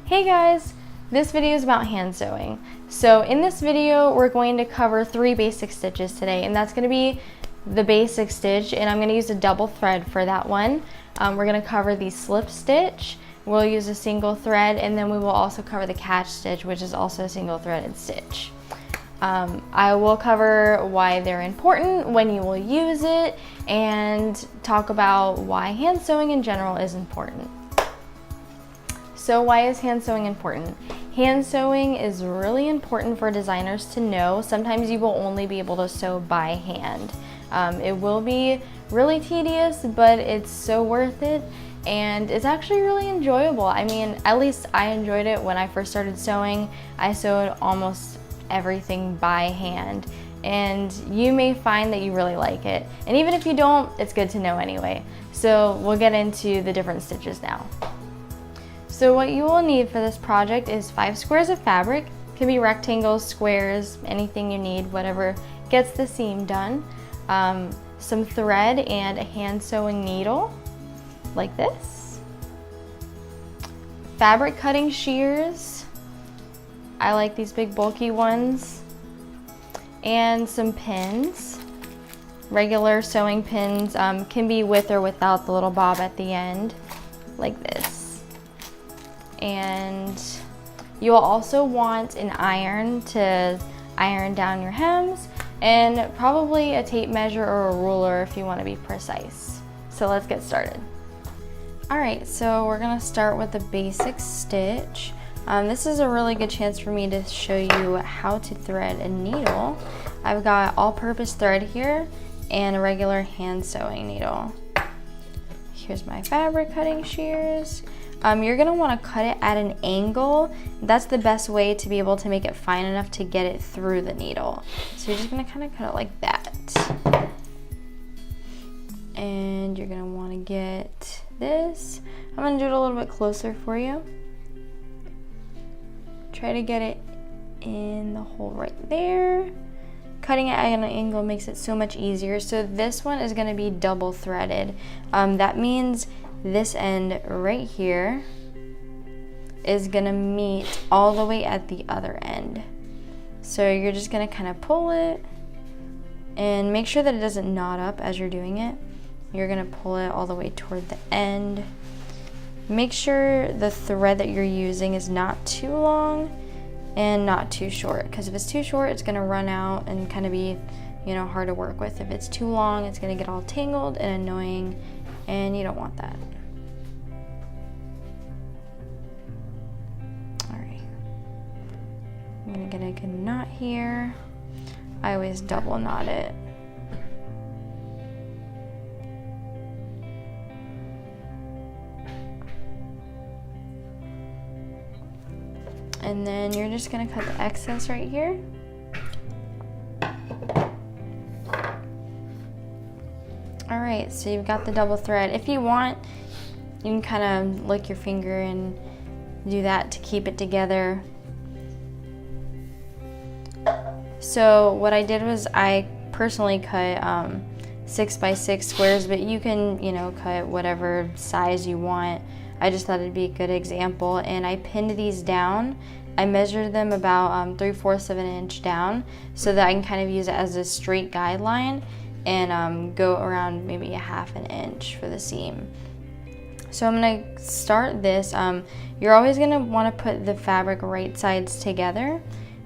Hey guys, this video is about hand sewing. So in this video, we're going to cover 3 basic stitches today, and that's going to be the basic stitch, and I'm going to use a double thread for that one. We're going to cover the slip stitch, we'll use a single thread, and then we will also cover the catch stitch, which is also a single threaded stitch. I will cover why they're important, when you will use it, and talk about why hand sewing in general is important. So why is hand sewing important? Hand sewing is really important for designers to know. Sometimes you will only be able to sew by hand. It will be really tedious, but it's so worth it, and it's actually really enjoyable. I mean, at least I enjoyed it when I first started sewing. I sewed almost everything by hand, and you may find that you really like it. And even if you don't, it's good to know anyway. So we'll get into the different stitches now. So what you will need for this project is 5 squares of fabric. It can be rectangles, squares, anything you need, whatever gets the seam done. Some thread and a hand sewing needle, like this. Fabric cutting shears. I like these big bulky ones. And some pins. Regular sewing pins, can be with or without the little bob at the end, like this. And you'll also want an iron to iron down your hems, and probably a tape measure or a ruler if you want to be precise. So let's get started. Alright, so we're going to start with the basic stitch. This is a really good chance for me to show you how to thread a needle. I've got all-purpose thread here and a regular hand sewing needle. Here's my fabric cutting shears. You're going to want to cut it at an angle. That's the best way to be able to make it fine enough to get it through the needle. So you're just going to kind of cut it like that. And you're going to want to get this. I'm going to do it a little bit closer for you. Try to get it in the hole right there. Cutting it at an angle makes it so much easier. So this one is going to be double threaded. That means this end right here is going to meet all the way at the other end. So you're just going to kind of pull it and make sure that it doesn't knot up as you're doing it. You're going to pull it all the way toward the end. Make sure the thread that you're using is not too long and not too short, because if it's too short, it's going to run out and kind of be, hard to work with. If it's too long, it's going to get all tangled and annoying, and you don't want that. Alright, I'm going to get a good knot here. I always double knot it. And then you're just going to cut the excess right here. Alright, so you've got the double thread. If you want, you can kind of lick your finger and do that to keep it together. So what I did was I personally cut 6 by 6 squares, but you can, cut whatever size you want. I just thought it'd be a good example, and I pinned these down. I measured them about 3/4 of an inch down so that I can kind of use it as a straight guideline and go around maybe 1/2 an inch for the seam. So I'm going to start this. You're always going to want to put the fabric right sides together,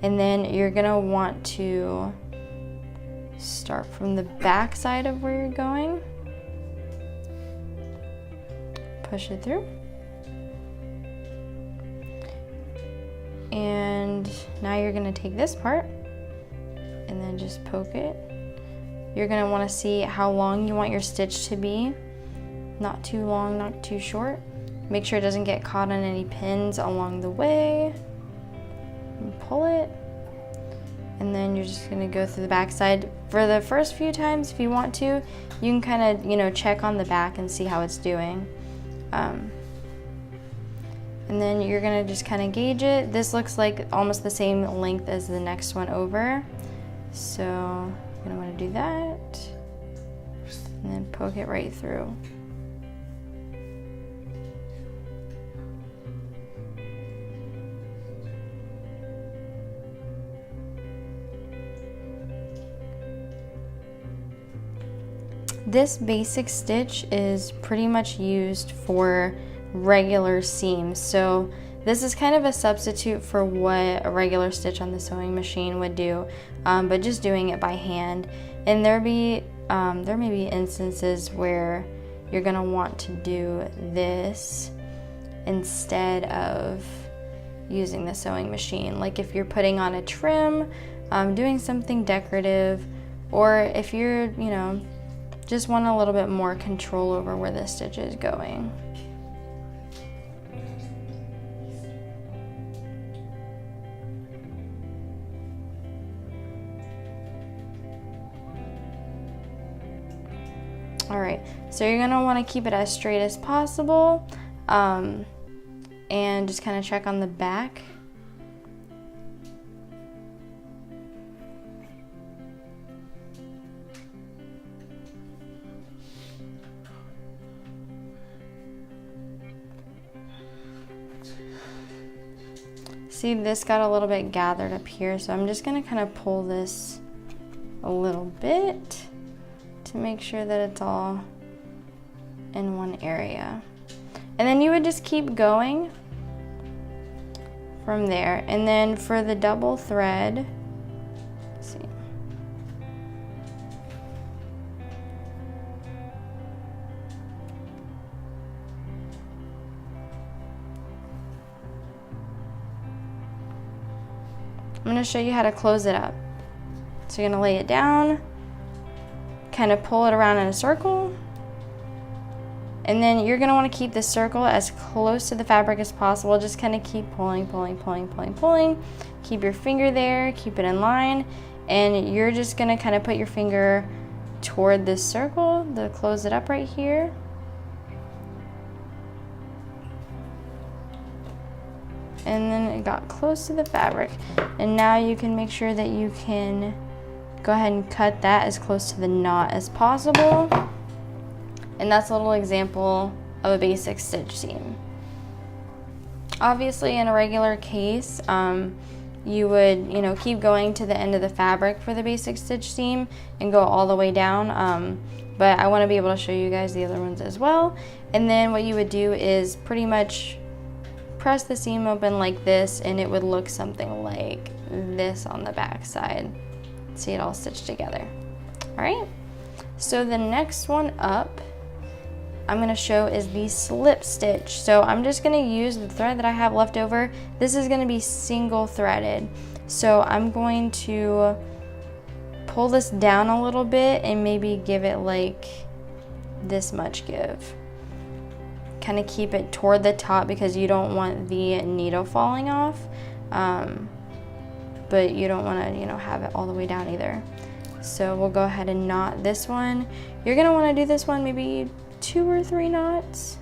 and then you're going to want to start from the back side of where you're going. Push it through. And now you're going to take this part and then just poke it. You're going to want to see how long you want your stitch to be. Not too long, not too short. Make sure it doesn't get caught on any pins along the way. And pull it. And then you're just going to go through the back side. For the first few times, if you want to, you can kind of, check on the back and see how it's doing. And then you're going to just kind of gauge it. This looks like almost the same length as the next one over. So you're going to want to do that. And then poke it right through. This basic stitch is pretty much used for regular seams. So this is kind of a substitute for what a regular stitch on the sewing machine would do, but just doing it by hand. And there may be instances where you're gonna want to do this instead of using the sewing machine. Like if you're putting on a trim, doing something decorative, or if you're, you know, just want a little bit more control over where the stitch is going. All right, so you're gonna wanna keep it as straight as possible, and just kind of check on the back. See, this got a little bit gathered up here, so I'm just gonna kind of pull this a little bit to make sure that it's all in one area. And then you would just keep going from there. And then for the double thread, let's see. I'm gonna show you how to close it up. So you're gonna lay it down, kind of pull it around in a circle, and then you're gonna wanna keep the circle as close to the fabric as possible. Just kind of keep pulling, pulling, pulling, pulling, pulling. Keep your finger there, keep it in line, and you're just gonna kind of put your finger toward this circle to close it up right here. And then it got close to the fabric. And now you can make sure that you can go ahead and cut that as close to the knot as possible. And that's a little example of a basic stitch seam. Obviously in a regular case, you would, you know, keep going to the end of the fabric for the basic stitch seam and go all the way down. But I want to be able to show you guys the other ones as well. And then what you would do is pretty much press the seam open like this, and it would look something like this on the back side. See it all stitched together. All right, so the next one up I'm gonna show is the slip stitch. So I'm just gonna use the thread that I have left over. This is gonna be single threaded. So I'm going to pull this down a little bit and maybe give it like this much give. Kind of keep it toward the top because you don't want the needle falling off, but you don't want to, you know, have it all the way down either. So we'll go ahead and knot this one. You're gonna want to do this one maybe 2 or 3 knots.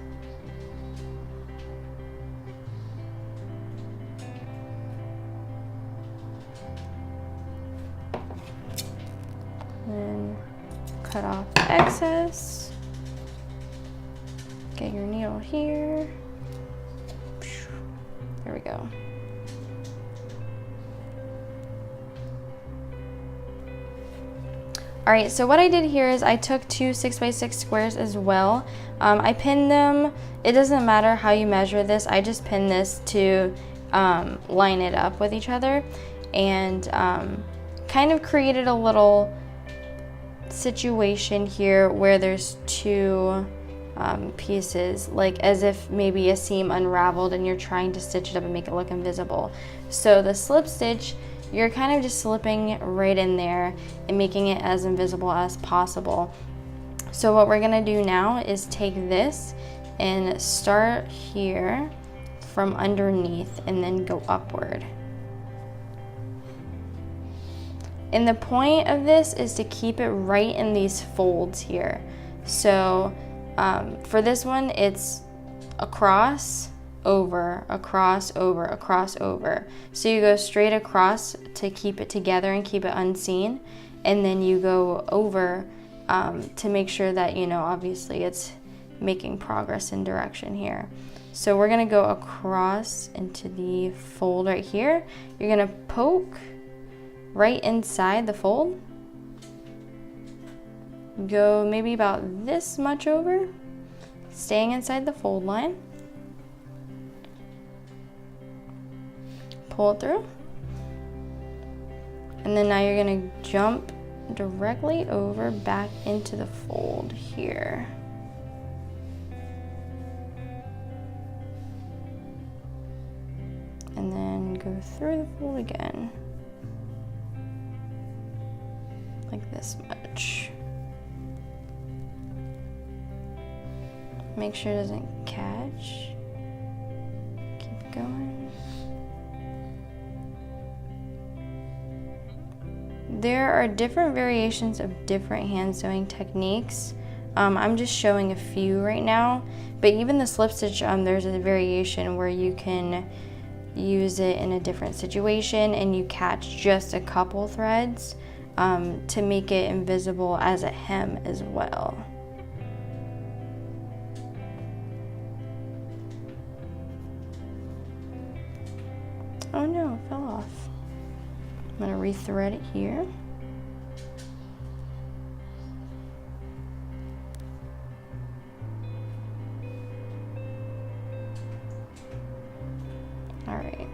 And cut off the excess. Get your needle here. There we go. All right, so what I did here is I took 2 6x6 squares as well. I pinned them. It doesn't matter how you measure this. I just pinned this to line it up with each other, and kind of created a little situation here where there's 2 pieces, like as if maybe a seam unraveled and you're trying to stitch it up and make it look invisible. So the slip stitch, you're kind of just slipping right in there and making it as invisible as possible. So what we're gonna do now is take this and start here from underneath and then go upward. And the point of this is to keep it right in these folds here. So for this one, it's across, over, across, over, across, over. So you go straight across to keep it together and keep it unseen, and then you go over to make sure that, you know, obviously it's making progress in direction here. So we're gonna go across into the fold right here. You're gonna poke right inside the fold. go maybe about this much over, staying inside the fold line. Pull it through. And then now you're gonna jump directly over back into the fold here. And then go through the fold again. Like this much. Make sure it doesn't catch. Keep going. There are different variations of different hand sewing techniques. I'm just showing a few right now, but even the slip stitch, there's a variation where you can use it in a different situation and you catch just a couple threads to make it invisible as a hem as well. Oh no, it fell off. I'm gonna rethread it here. All right.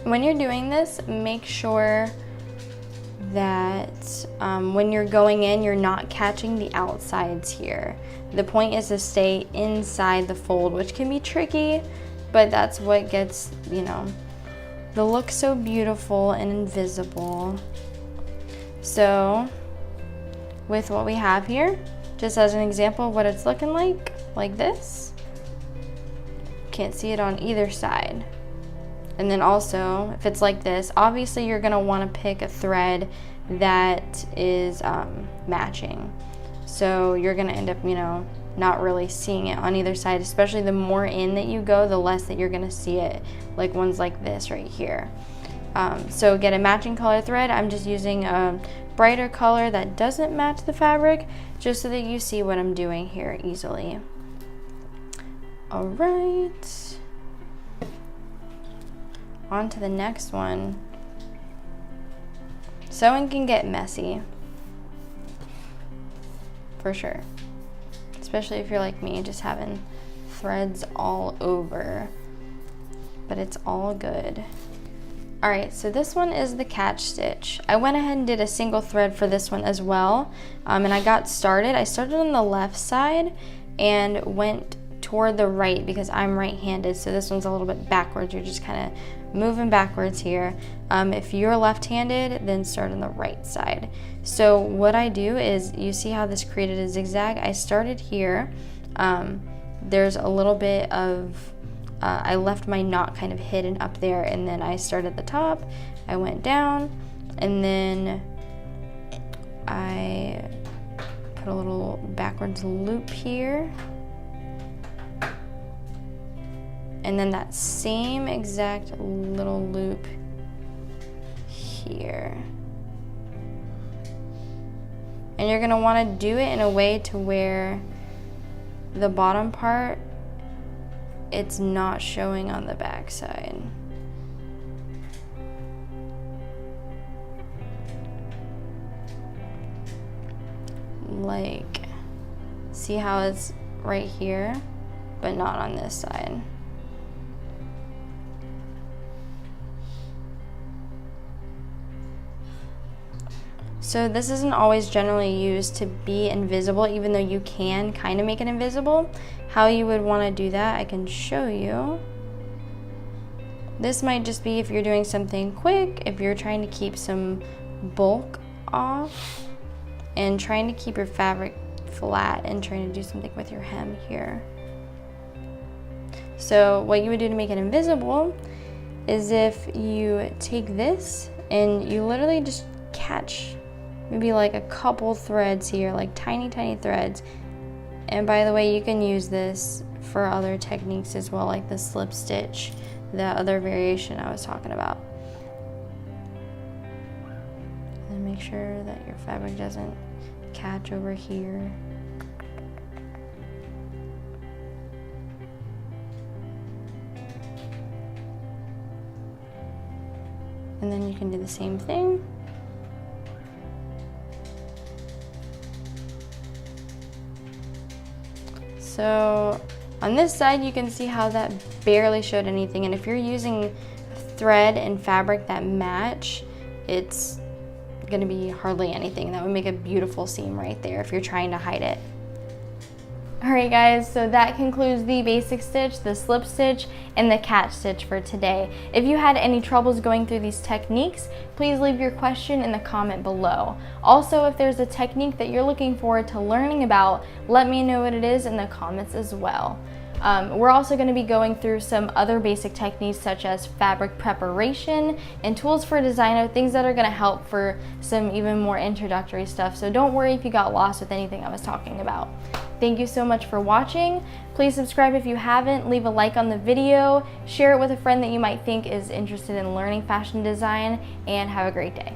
When you're doing this, make sure that when you're going in, you're not catching the outsides here. The point is to stay inside the fold, which can be tricky, but that's what gets, you know, the look so beautiful and invisible. So with what we have here, just as an example of what it's looking like this. Can't see it on either side. And then also, if it's like this, obviously you're gonna wanna pick a thread that is matching. So you're gonna end up, you know, not really seeing it on either side, especially the more in that you go, the less that you're gonna see it, like ones like this right here. So get a matching color thread. I'm just using a brighter color that doesn't match the fabric, just so that you see what I'm doing here easily. All right. On to the next one. Sewing can get messy, for sure. Especially if you're like me, just having threads all over, but it's all good. All right, so this one is the catch stitch. I went ahead and did a single thread for this one as well, and I got started. I started on the left side and went toward the right because I'm right-handed, so this one's a little bit backwards. You're just kind of moving backwards here. If you're left-handed, then start on the right side. So what I do is, you see how this created a zigzag? I started here. There's a little bit of, I left my knot kind of hidden up there, and then I started at the top, I went down, and then I put a little backwards loop here. And then that same exact little loop here. And you're gonna wanna do it in a way to where the bottom part, it's not showing on the back side. Like, see how it's right here, but not on this side. So this isn't always generally used to be invisible, even though you can kind of make it invisible. How you would want to do that, I can show you. This might just be if you're doing something quick, if you're trying to keep some bulk off and trying to keep your fabric flat and trying to do something with your hem here. So what you would do to make it invisible is if you take this and you literally just catch maybe like a couple threads here, like tiny threads. And by the way, you can use this for other techniques as well, like the slip stitch, the other variation I was talking about. And make sure that your fabric doesn't catch over here. And then you can do the same thing. So on this side, you can see how that barely showed anything. And if you're using thread and fabric that match, it's gonna be hardly anything. That would make a beautiful seam right there if you're trying to hide it. Alright guys, so that concludes the basic stitch, the slip stitch, and the catch stitch for today. If you had any troubles going through these techniques, please leave your question in the comment below. Also, if there's a technique that you're looking forward to learning about, let me know what it is in the comments as well. We're also going to be going through some other basic techniques such as fabric preparation and tools for designer, things that are going to help for some even more introductory stuff. So don't worry if you got lost with anything I was talking about. Thank you so much for watching. Please subscribe if you haven't, leave a like on the video, share it with a friend that you might think is interested in learning fashion design, and have a great day.